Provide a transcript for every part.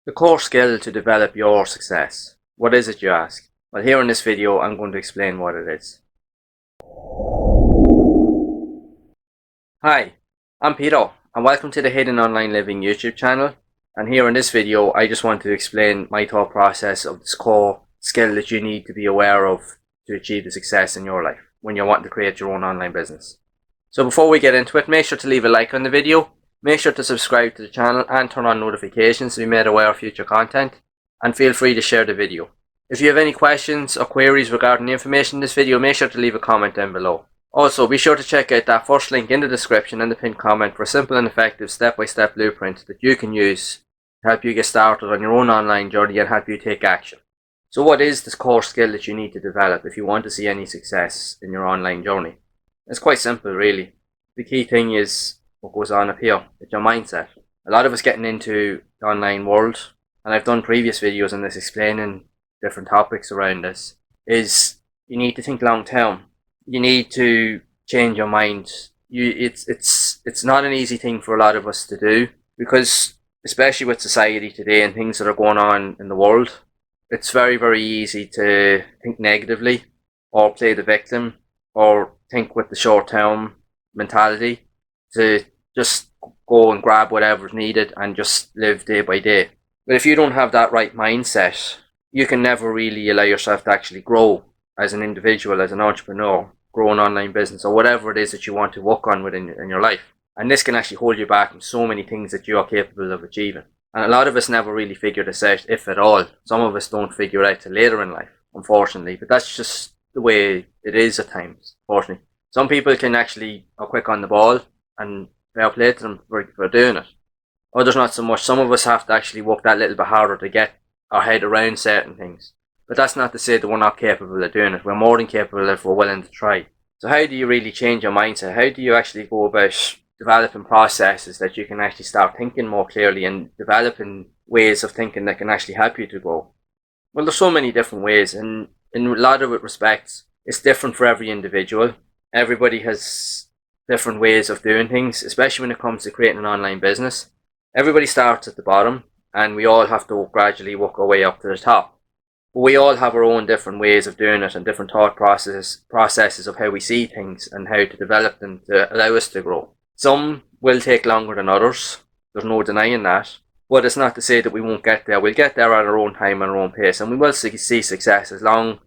The core skill to develop your success. What is it, you ask? Well, here in this video I'm going to explain what it is. Hi, I'm Peter and welcome to the Hidden Online Living YouTube channel, and here in this video I just want to explain my thought process of this core skill that you need to be aware of to achieve the success in your life when you're wanting to create your own online business. So before we get into it, make sure to leave a like on the video. Make sure to subscribe to the channel and turn on notifications to be made aware of future content, and feel free to share the video. If you have any questions or queries regarding the information in this video, make sure to leave a comment down below. Also, be sure to check out that first link in the description and the pinned comment for a simple and effective step-by-step blueprint that you can use to help you get started on your own online journey and help you take action. So what is this core skill that you need to develop if you want to see any success in your online journey? It's quite simple, really. The key thing is what goes on up here. It's your mindset. A lot of us getting into the online world, and I've done previous videos on this explaining different topics around this, is you need to think long term. You need to change your mind. It's not an easy thing for a lot of us to do, because especially with society today and things that are going on in the world, it's very, very easy to think negatively or play the victim or think with the short term mentality to just go and grab whatever's needed and just live day by day. But if you don't have that right mindset, you can never really allow yourself to actually grow as an individual, as an entrepreneur, grow an online business, or whatever it is that you want to work on within in your life. And this can actually hold you back from so many things that you are capable of achieving. And a lot of us never really figure this out, if at all. Some of us don't figure it out till later in life, unfortunately. But that's just the way it is at times, unfortunately. Some people can actually are quick on the ball, and fair play to them for doing it. Others not so much. Some of us have to actually work that little bit harder to get our head around certain things. But that's not to say that we're not capable of doing it. We're more than capable if we're willing to try. So how do you really change your mindset? How do you actually go about developing processes that you can actually start thinking more clearly and developing ways of thinking that can actually help you to grow? Well, there's so many different ways, and in a lot of respects, it's different for every individual. Everybody has different ways of doing things, especially when it comes to creating an online business. Everybody starts at the bottom, and we all have to gradually work our way up to the top. But we all have our own different ways of doing it and different thought processes of how we see things and how to develop them to allow us to grow. Some will take longer than others, there's no denying that, but it's not to say that we won't get there. We'll get there at our own time and our own pace, and we will see success as long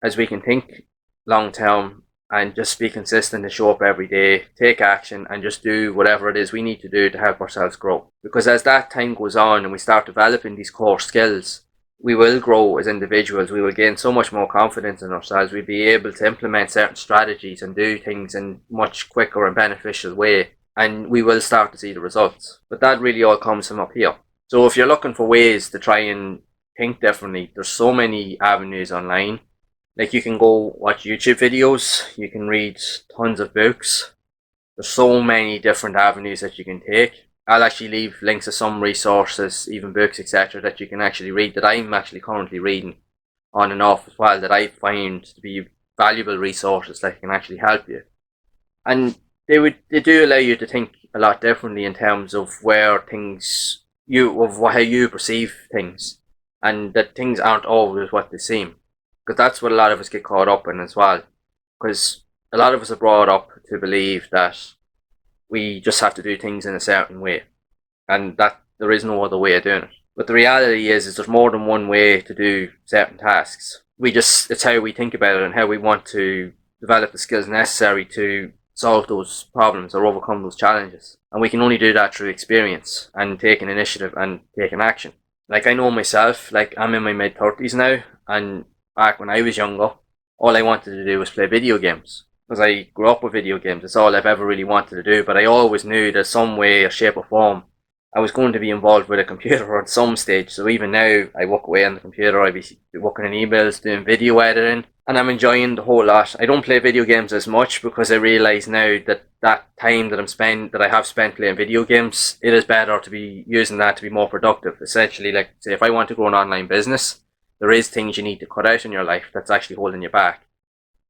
as we can think long term and just be consistent and show up every day, take action, and just do whatever it is we need to do to help ourselves grow. Because as that time goes on and we start developing these core skills, we will grow as individuals. We will gain so much more confidence in ourselves. We'll be able to implement certain strategies and do things in a much quicker and beneficial way, and we will start to see the results. But that really all comes from up here. So if you're looking for ways to try and think differently, there's so many avenues online. Like, you can go watch YouTube videos, you can read tons of books. There's so many different avenues that you can take. I'll actually leave links to some resources, even books, etc., that you can actually read, that I'm actually currently reading on and off as well, that I find to be valuable resources that can actually help you. And they do allow you to think a lot differently in terms of where things how you perceive things, and that things aren't always what they seem. Because that's what a lot of us get caught up in as well. Because a lot of us are brought up to believe that we just have to do things in a certain way, and that there is no other way of doing it. But the reality is there's more than one way to do certain tasks. It's how we think about it and how we want to develop the skills necessary to solve those problems or overcome those challenges. And we can only do that through experience and taking initiative and taking action. Like, I know myself, like, I'm in my mid-30s now, and back when I was younger, all I wanted to do was play video games. Because I grew up with video games, that's all I've ever really wanted to do. But I always knew that some way or shape or form I was going to be involved with a computer at some stage. So even now, I work away on the computer, I be working on emails, doing video editing, and I'm enjoying the whole lot. I don't play video games as much because I realise now that that time that I have spent playing video games, it is better to be using that to be more productive. Essentially, like, say, if I want to grow an online business, there is things you need to cut out in your life that's actually holding you back.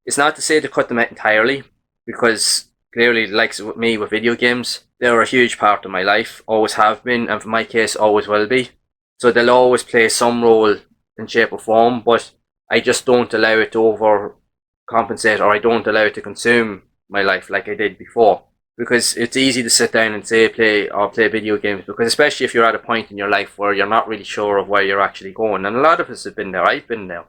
It's not to say to cut them out entirely, because clearly, like with me with video games, they're a huge part of my life, always have been, and for my case, always will be. So they'll always play some role in shape or form, but I just don't allow it to overcompensate, or I don't allow it to consume my life like I did before. Because it's easy to sit down and say play video games, because especially if you're at a point in your life where you're not really sure of where you're actually going, and a lot of us have been there, I've been there,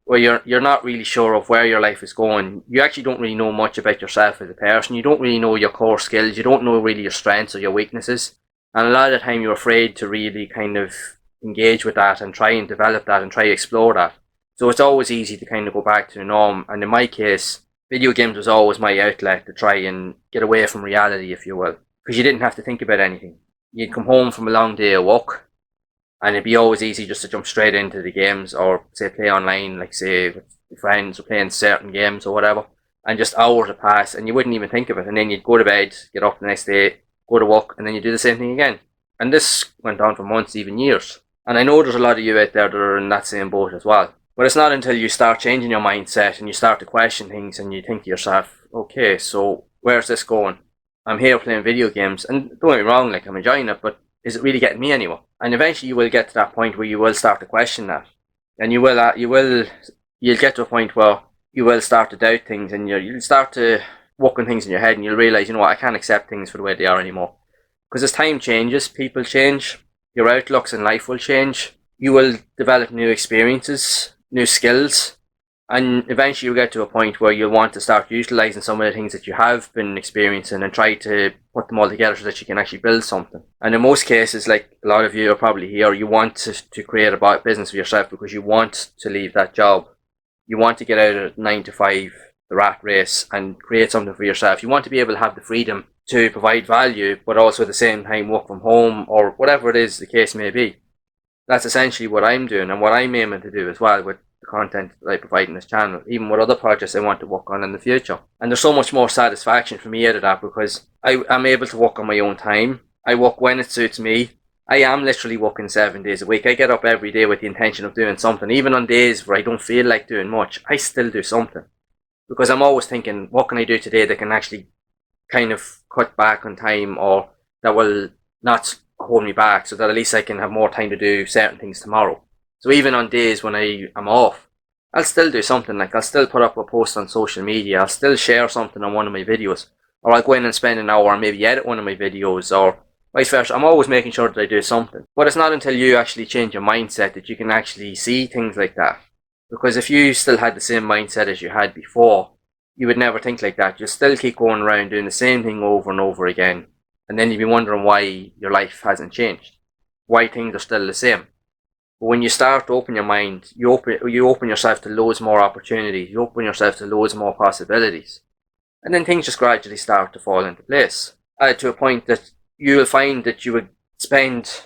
where you're not really sure of where your life is going. You actually don't really know much about yourself as a person. You don't really know your core skills. You don't know really your strengths or your weaknesses. And a lot of the time you're afraid to really kind of engage with that and try and develop that and try to explore that. So it's always easy to kind of go back to the norm. And in my case, video games was always my outlet to try and get away from reality, if you will. Because you didn't have to think about anything. You'd come home from a long day of work, and it'd be always easy just to jump straight into the games, or say play online, like say with friends or playing certain games or whatever, and just hours would pass and you wouldn't even think of it, and then you'd go to bed, get up the next day, go to work, and then you do the same thing again. And this went on for months, even years. And I know there's a lot of you out there that are in that same boat as well. But it's not until you start changing your mindset and you start to question things and you think to yourself, okay, so where's this going? I'm here playing video games, and don't get me wrong, like I'm enjoying it, but is it really getting me anywhere? And eventually you will get to that point where you will start to question that. And you'll get to a point where you will start to doubt things, and you'll start to work on things in your head, and you'll realise, you know what, I can't accept things for the way they are anymore. Because as time changes, people change, your outlooks in life will change, you will develop new experiences, new skills, and eventually you'll get to a point where you'll want to start utilising some of the things that you have been experiencing and try to put them all together so that you can actually build something. And in most cases, like a lot of you are probably here, you want to create a business for yourself because you want to leave that job. You want to get out of 9 to 5, the rat race, and create something for yourself. You want to be able to have the freedom to provide value, but also at the same time work from home, or whatever it is the case may be. That's essentially what I'm doing and what I'm aiming to do as well with the content that I provide in this channel, even with other projects I want to work on in the future. And there's so much more satisfaction for me out of that, because I'm able to work on my own time. I work when it suits me. I am literally working 7 days a week. I get up every day with the intention of doing something. Even on days where I don't feel like doing much, I still do something. Because I'm always thinking, what can I do today that can actually kind of cut back on time, or that will not hold me back, so that at least I can have more time to do certain things tomorrow. So even on days when I'm off, I'll still do something. Like I'll still put up a post on social media, I'll still share something on one of my videos, or I'll go in and spend an hour and maybe edit one of my videos, or vice versa. I'm always making sure that I do something. But it's not until you actually change your mindset that you can actually see things like that. Because if you still had the same mindset as you had before, you would never think like that. You'll still keep going around doing the same thing over and over again. And then you'd be wondering why your life hasn't changed, why things are still the same. But when you start to open your mind, you open yourself to loads more opportunities, you open yourself to loads more possibilities. And then things just gradually start to fall into place. To a point that you will find that you would spend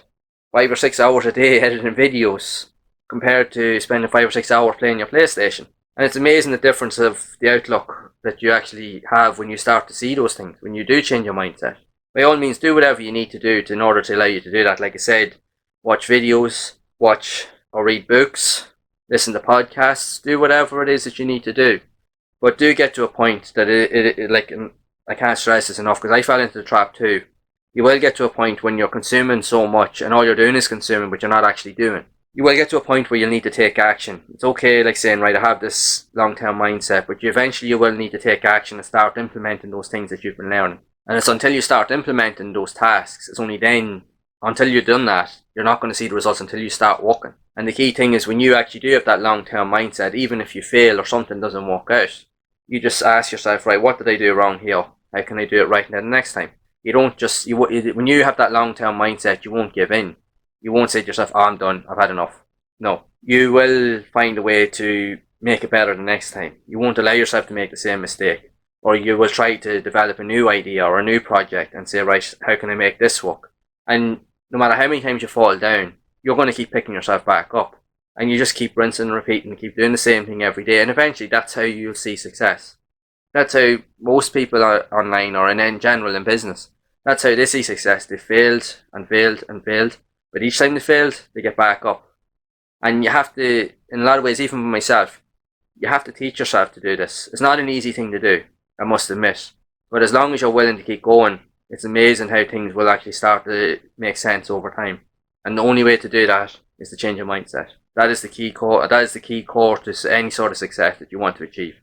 5 or 6 hours a day editing videos compared to spending 5 or 6 hours playing your PlayStation. And it's amazing the difference of the outlook that you actually have when you start to see those things, when you do change your mindset. By all means, do whatever you need to do in order to allow you to do that. Like I said, watch videos, watch or read books, listen to podcasts, do whatever it is that you need to do. But do get to a point that I can't stress this enough, because I fell into the trap too. You will get to a point when you're consuming so much and all you're doing is consuming, but you're not actually doing. You will get to a point where you'll need to take action. It's okay, like saying, right, I have this long-term mindset, but eventually you will need to take action and start implementing those things that you've been learning. And it's until you start implementing those tasks, it's only then, until you've done that, you're not going to see the results until you start working. And the key thing is, when you actually do have that long-term mindset, even if you fail or something doesn't work out, you just ask yourself, right, what did I do wrong here? How can I do it right the next time? You don't just, when you have that long-term mindset, you won't give in. You won't say to yourself, oh, I'm done, I've had enough. No, you will find a way to make it better the next time. You won't allow yourself to make the same mistake. Or you will try to develop a new idea or a new project and say, right, how can I make this work? And no matter how many times you fall down, you're going to keep picking yourself back up. And you just keep rinsing and repeating and keep doing the same thing every day. And eventually that's how you'll see success. That's how most people are online, or in general in business. That's how they see success. They failed and failed and failed. But each time they failed, they get back up. And you have to, in a lot of ways, even for myself, you have to teach yourself to do this. It's not an easy thing to do, I must admit. But as long as you're willing to keep going, it's amazing how things will actually start to make sense over time. And the only way to do that is to change your mindset. That is the key core. That is the key core to any sort of success that you want to achieve,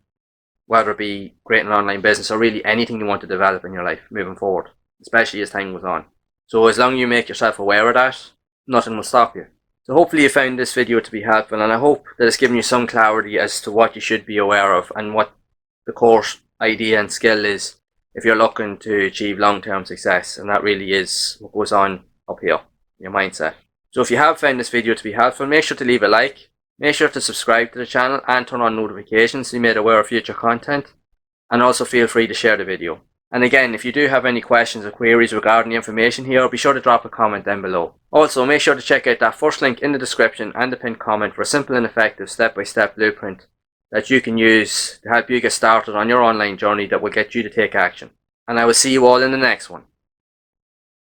whether it be creating an online business or really anything you want to develop in your life moving forward, especially as time goes on. So as long as you make yourself aware of that, nothing will stop you. So hopefully you found this video to be helpful, and I hope that it's given you some clarity as to what you should be aware of and what the core idea and skill is if you're looking to achieve long-term success. And that really is what goes on up here, your mindset. So if you have found this video to be helpful, make sure to leave a like, make sure to subscribe to the channel and turn on notifications so you're made aware of future content, and also feel free to share the video. And again, if you do have any questions or queries regarding the information here, be sure to drop a comment down below. Also, make sure to check out that first link in the description and the pinned comment for a simple and effective step-by-step blueprint that you can use to help you get started on your online journey that will get you to take action. And I will see you all in the next one.